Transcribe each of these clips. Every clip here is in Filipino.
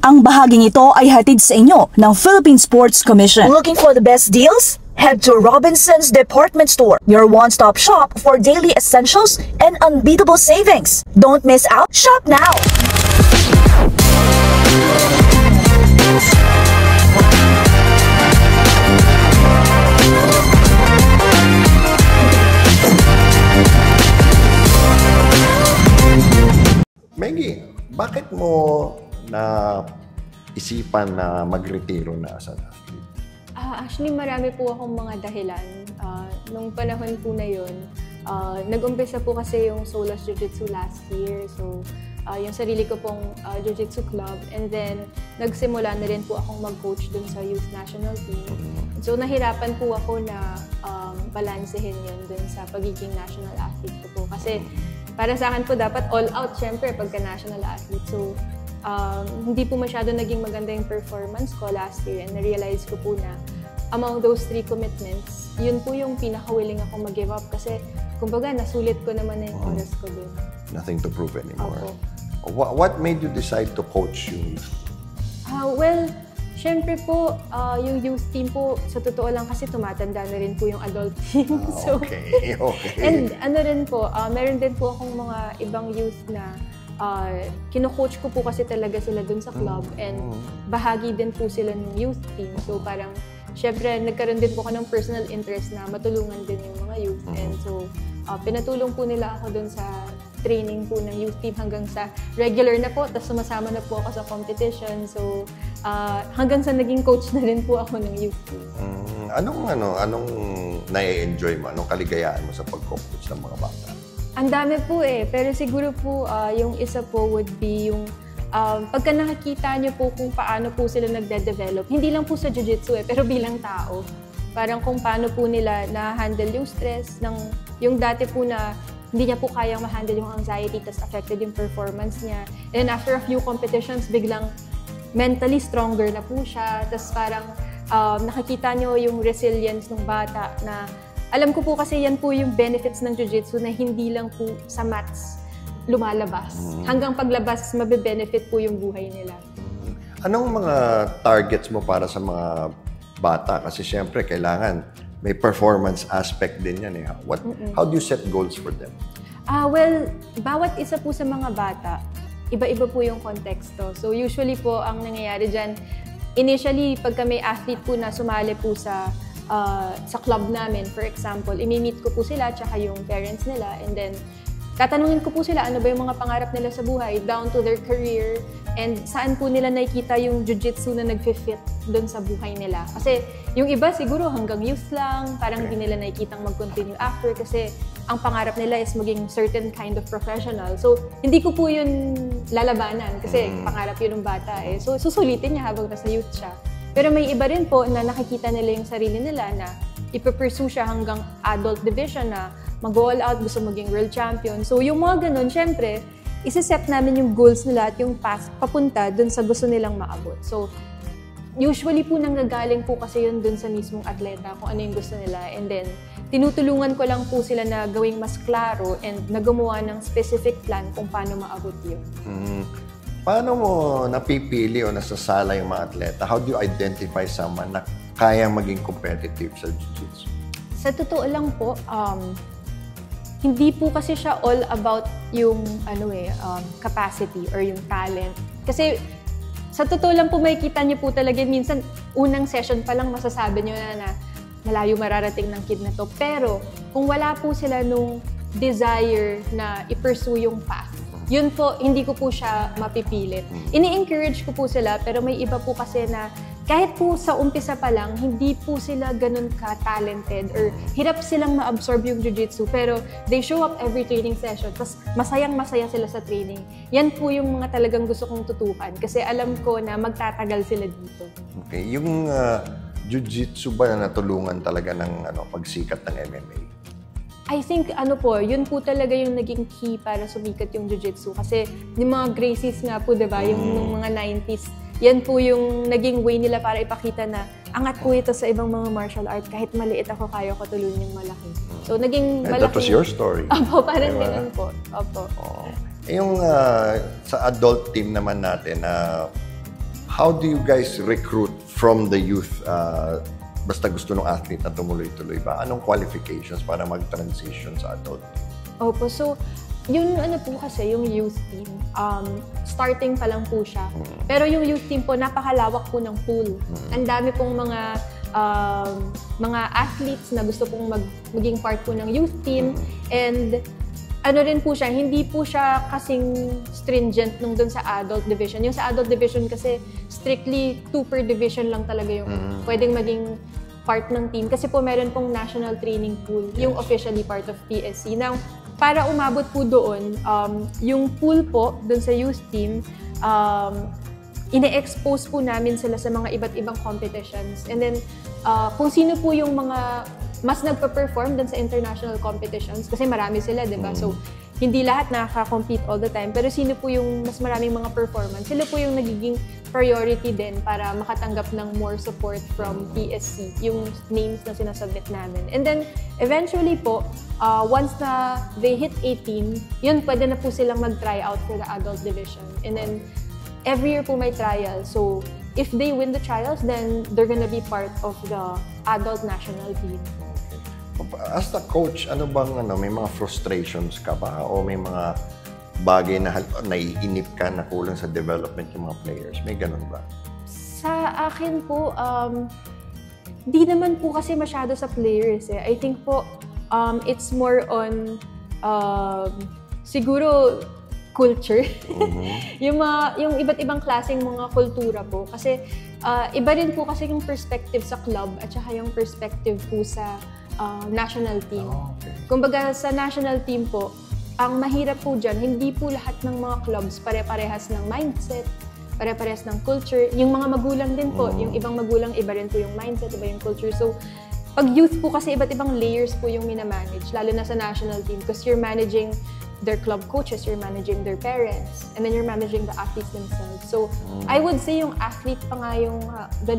Ang bahaging ito ay hatid sa inyo ng Philippine Sports Commission. Looking for the best deals? Head to Robinson's Department Store, your one-stop shop for daily essentials and unbeatable savings. Don't miss out. Shop now! Maggie, bakit mo na isipan na mag-retiro na as an athlete? Actually, marami po akong mga dahilan. Nung panahon po na yun, nag-umpisa po kasi yung Solas Jiu-Jitsu last year. So, yung sarili ko pong Jiu-Jitsu club. And then, nagsimula na rin po akong mag-coach dun sa youth national team. So, nahirapan po ako na balansehin yun dun sa pagiging national athlete ko po. Kasi, para sa akin po, dapat all out, syempre, pagka-national athlete. So, hindi po masyado naging maganda yung performance ko last year. And na-realize ko po na among those 3 commitments, yun po yung pinaka-willing ako mag-give up. Kasi, kumbaga, nasulit ko naman na yung oras ko dun. Nothing to prove anymore. Opo. What made you decide to coach yung youth? Well, syempre po, yung youth team po, sa totoo lang kasi tumatanda na rin po yung adult team. So, okay. And ano rin po, meron din po akong mga ibang youth na kino-coach ko po kasi talaga sila dun sa club and bahagi din po sila ng youth team. So parang, syempre, nagkaroon din po ako ng personal interest na matulungan din yung mga youth. And so, pinatulong po nila ako dun sa training po ng youth team hanggang sa regular na po, tapos sumasama na po ako sa competition. So, hanggang sa naging coach na rin po ako ng youth team. Anong nai-enjoy mo? Anong kaligayahan mo sa pag-coach ng mga bata? Ang dami po pero siguro po yung isa po would be yung pagka nakikita nyo po kung paano po sila nagde-develop, hindi lang po sa jiu-jitsu pero bilang tao. Parang kung paano po nila na-handle yung stress, yung dati po na hindi niya po kayang ma-handle yung anxiety, tas affected yung performance niya. And after a few competitions, biglang mentally stronger na po siya. Tas parang nakikita nyo yung resilience ng bata na alam ko po kasi yan po yung benefits ng jiu-jitsu na hindi lang po sa mats lumalabas. Hanggang paglabas, mabe-benefit po yung buhay nila. Anong mga targets mo para sa mga bata? Kasi syempre, kailangan may performance aspect din yan. How do you set goals for them? Well, bawat isa po sa mga bata, iba-iba po yung konteksto. So usually po, ang nangyayari dyan, initially, pagka may athlete po na sumali po sa club namin, for example, imi-meet ko po sila tsaka yung parents nila and then tatanungin ko po sila ano ba yung mga pangarap nila sa buhay down to their career and saan po nila nakikita yung jiu-jitsu na nag-fit doon sa buhay nila. Kasi yung iba siguro hanggang youth lang, parang hindi nila nakikitang mag-continue after kasi ang pangarap nila is maging certain kind of professional. So, hindi ko po yun lalabanan kasi pangarap yun ng bata So, susulitin niya habang nasa youth siya. Pero may iba rin po na nakikita nila yung sarili nila na ipapursue siya hanggang adult division na mag-all out, gusto maging world champion. So yung mga ganun, syempre, isi-set namin yung goals nila at yung path papunta dun sa gusto nilang maabot. So usually po nanggagaling po kasi yun dun sa mismong atleta kung ano yung gusto nila. And then, tinutulungan ko lang po sila na gawing mas klaro and na gumawa ng specific plan kung paano maabot yun. Paano mo napipili o nasasala yung mga atleta? How do you identify someone na kayang maging competitive sa jiu-jitsu? Sa totoo lang po, hindi po kasi siya all about yung capacity or yung talent. Kasi sa totoo lang po makikita niyo po talaga minsan unang session pa lang masasabi niyo na malayo mararating ng kid na to. Pero kung wala po sila nung desire na i-pursue yung path, yun po, hindi ko po siya mapipilit. Ini-encourage ko po sila, pero may iba po kasi na kahit po sa umpisa pa lang, hindi po sila ganun ka-talented or hirap silang ma-absorb yung jiu-jitsu, pero they show up every training session, tapos masayang-masaya sila sa training. Yan po yung mga talagang gusto kong tutukan kasi alam ko na magtatagal sila dito. Okay. Yung jiu-jitsu ba na natulungan talaga ng pagsikat ng MMA? I think, yun po talaga yung naging key para sumikat yung jiu-jitsu. Kasi yung mga Gracies nga po, diba, yung mga 90s, yan po yung naging way nila para ipakita na angat po ito sa ibang mga martial art. Kahit maliit ako, kaya ko tulunin yung malaki. So, naging malaki. That was your story. Opo, parang ganun po. Opo. Yung sa adult team naman natin, how do you guys recruit from the youth? Basta gusto ng athlete na tumuloy-tuloy ba? Anong qualifications para mag-transition sa adult? Opo, so yung ano po kasi, yung youth team, starting pa lang po siya. Pero yung youth team po, napakalawak po ng pool. Ang dami pong mga athletes na gusto pong maging part po ng youth team. And ano rin po siya, hindi po siya kasing stringent nung dun sa adult division. Yung sa adult division kasi strictly 2 per division lang talaga yung pwedeng maging part ng team. Kasi po meron pong national training pool, yung officially part of PSC. Now, para umabot po doon, yung pool po dun sa youth team, ine-expose po namin sila sa mga iba't ibang competitions. And then, kung sino po yung mga mas nagpa-perform dun sa international competitions, kasi marami sila, di ba? So, hindi lahat nakaka-compete all the time, pero sino po yung mas maraming mga performance, sila po yung nagiging priority din para makatanggap ng more support from PSC, yung names na sinasubmit namin. And then, eventually po, once na they hit 18, yun, pwede na po silang mag-try out for the adult division. And then, every year po may trial. So, if they win the trials, then they're gonna be part of the adult national team. As a coach, ano bang may mga frustrations ka ba o may mga bagay na naiinip ka na kulang sa development yung mga players? May ganun ba? Sa akin po, di naman po kasi masyado sa players eh. I think po, it's more on siguro culture. yung iba't ibang klaseng mga kultura po. Kasi iba rin po kasi yung perspective sa club at saka yung perspective po sa national team. Kumbaga sa national team po, ang mahirap po dyan, hindi po lahat ng mga clubs pare-parehas ng mindset, pare-parehas ng culture. Yung mga magulang din po, yung ibang magulang, iba rin po yung mindset, iba yung culture. So, pag youth po kasi, iba't ibang layers po yung minamanage, lalo na sa national team, because you're managing their club coaches, you're managing their parents, and then you're managing the athletes themselves. So, I would say yung athlete pa nga yung the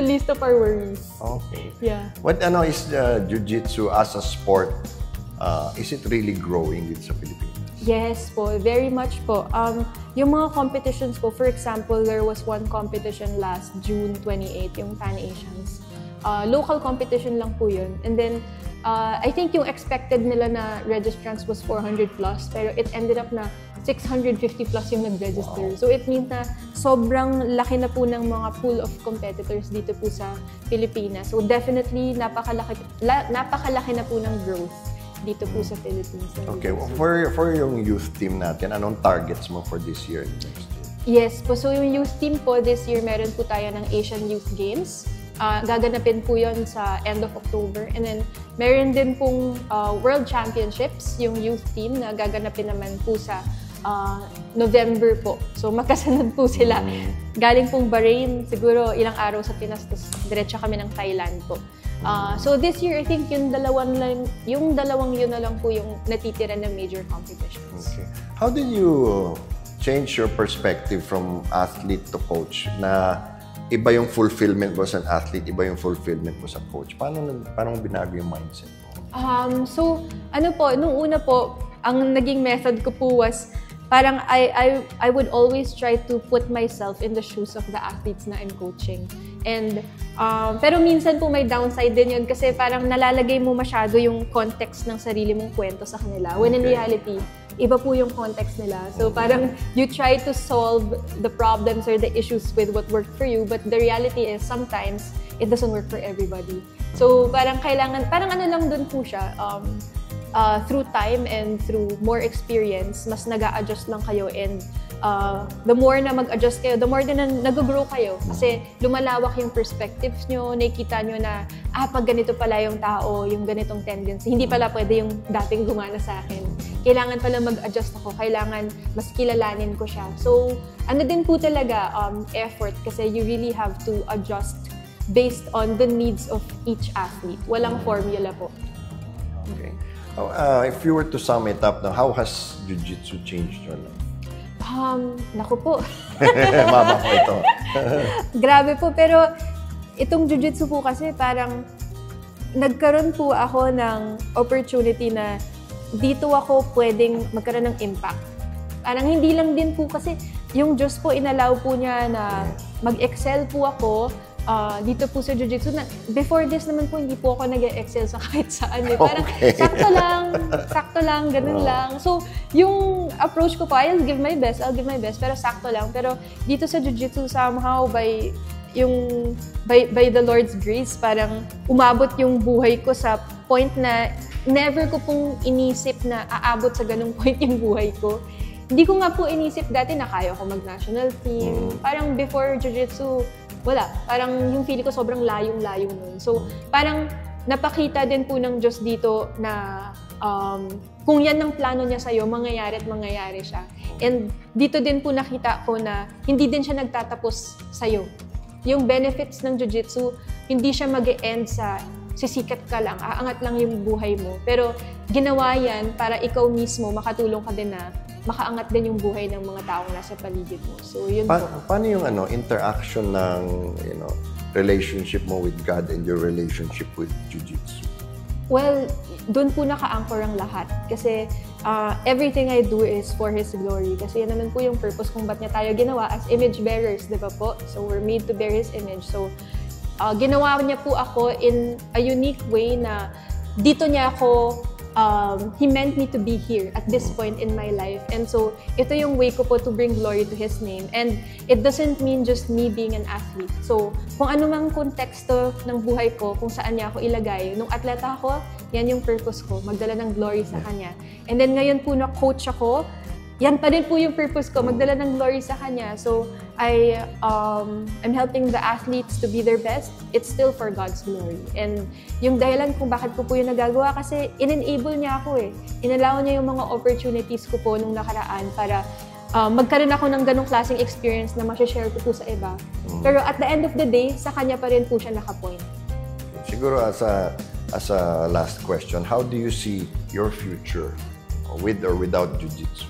least of our worries. Okay. Yeah. What is jiu-jitsu as a sport? Is it really growing dito sa Pilipinas? Yes po, very much po. Yung mga competitions po, for example, there was one competition last June 28, yung Pan Asians. Local competition lang po yun. And then, I think yung expected nila na registrants was 400 plus, pero it ended up na 650 plus yung nag-register. Wow. So it means na sobrang laki na po ng mga pool of competitors dito po sa Pilipinas. So definitely, napakalaki na po ng growth dito po sa Philippines. Okay, for yung youth team natin, anong targets mo for this year and next year? Yes po, so yung youth team po this year, meron po tayo ng Asian Youth Games. Gaganapin po yun sa end of October. And then, meron din pong World Championships, yung youth team, na gaganapin naman po sa November po. So, magkasunod po sila. Galing pong Bahrain, siguro ilang araw sa Pinas, tapos diretso kami ng Thailand po. So, this year, I think yung dalawang yun na lang po yung natitira na major competitions. Okay. How did you change your perspective from athlete to coach na iba yung fulfillment mo sa athlete, iba yung fulfillment mo sa coach? Paano binago yung mindset mo? So, nung una po, ang naging method ko po was, parang I would always try to put myself in the shoes of the athletes na I'm coaching. And, pero minsan po may downside din yun kasi parang nalalagay mo masyado yung context ng sarili mong kwento sa kanila. When in reality, iba po yung context nila. So parang you try to solve the problems or the issues with what worked for you, but the reality is sometimes it doesn't work for everybody. So parang ano lang dun po siya, through time and through more experience, mas nag-a-adjust lang kayo, and the more na mag-adjust kayo, the more din na nag-grow kayo. Kasi lumalawak yung perspectives nyo, nakikita nyo na, pag ganito pala yung tao, yung ganitong tendency, hindi pala pwede yung dating gumana sa akin. Kailangan pala mag-adjust ako, kailangan mas kilalanin ko siya. So, ano din po talaga, effort, kasi you really have to adjust based on the needs of each athlete. Walang formula po. Okay. If you were to sum it up, how has jiu-jitsu changed your life? Naku po. Mama ko ito. Grabe po, pero itong jiu-jitsu po kasi parang nagkaroon po ako ng opportunity na dito ako pwedeng magkaroon ng impact. Parang hindi lang din po kasi yung Diyos po inalaw po niya na mag-excel po ako dito po sa Jiu-Jitsu. Before this naman po, hindi po ako nag-excel sa kahit saan. Parang sakto lang, ganun lang. So, yung approach ko po, I'll give my best, pero sakto lang. Pero dito sa Jiu-Jitsu, somehow, by the Lord's grace, parang umabot yung buhay ko sa point na never ko pong inisip na aabot sa ganung point yung buhay ko. Hindi ko nga po inisip dati na kaya ko mag-national team. Parang before Jiu-Jitsu, wala. Parang yung feeling ko sobrang layong-layo nun. So, parang napakita din po ng Diyos dito na kung yan ang plano niya sa'yo, mangyayari at mangyayari siya. And dito din po nakita ko na hindi din siya nagtatapos sa'yo. Yung benefits ng Jiu-Jitsu, hindi siya mag-e-end sa sisikat ka lang, aangat lang yung buhay mo. Pero ginawa yan para ikaw mismo makatulong ka din na makaangat din yung buhay ng mga taong nasa paligid mo. So, yun po. Paano yung interaction ng relationship mo with God and your relationship with Jiu-Jitsu? Well, doon po naka-anchor ang lahat. Kasi everything I do is for His glory. Kasi yan naman po yung purpose kung ba't niya tayo ginawa as image bearers, di ba po? So, we're made to bear His image. So, ginawa niya po ako in a unique way na dito niya ako He meant me to be here at this point in my life. And so, ito yung way ko po to bring glory to His name. And it doesn't mean just me being an athlete. So, kung ano mang konteksto ng buhay ko, kung saan niya ako ilagay, nung atleta ako, yan yung purpose ko, magdala ng glory sa Kanya. And then ngayon po na coach ako, yan pa din po yung purpose ko, magdala ng glory sa Kanya. So, I'm helping the athletes to be their best. It's still for God's glory. And yung dahilan kung bakit ko po yung nagagawa, kasi in-enable niya ako eh. Inallow niya yung mga opportunities ko po nung nakaraan para magkaroon ako ng ganong klaseng experience na ma-share ko po sa iba. Pero at the end of the day, sa Kanya pa rin po siya nakapoint. Siguro as a last question, how do you see your future with or without Jiu-Jitsu?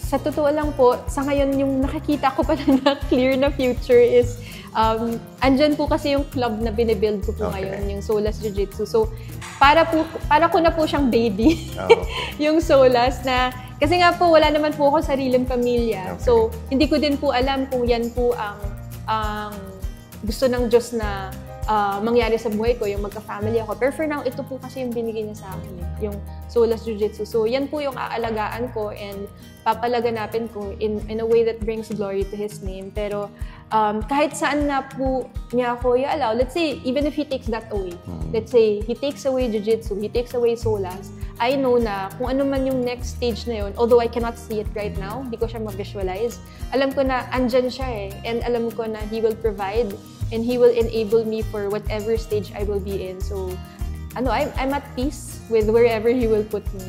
Sa totoo lang po, sa ngayon yung nakikita ko pala na clear na future is andyan po kasi yung club na binibuild ko po ngayon, yung Solas Jiu-Jitsu. So, para ko na po siyang baby, yung Solas na, kasi nga po wala naman po ako sariling pamilya. So, hindi ko din po alam kung yan po ang gusto ng Diyos na mangyari sa buhay ko, yung magka-family ako. Pero for now, ito po kasi yung binigay niya sa akin, yung Solas Jiu-Jitsu. So, yan po yung aalagaan ko and papalaganapin ko in a way that brings glory to His name. Pero kahit saan na po niya ako i-allow, let's say, even if He takes that away, let's say, He takes away Jiu-Jitsu, He takes away Solas, I know na kung ano man yung next stage na yun, although I cannot see it right now, hindi ko siya ma-visualize, alam ko na andyan siya eh, and alam ko na He will provide and He will enable me for whatever stage I will be in. So, I'm at peace with wherever He will put me.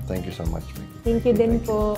Thank you so much, Mickey. Thank you din po.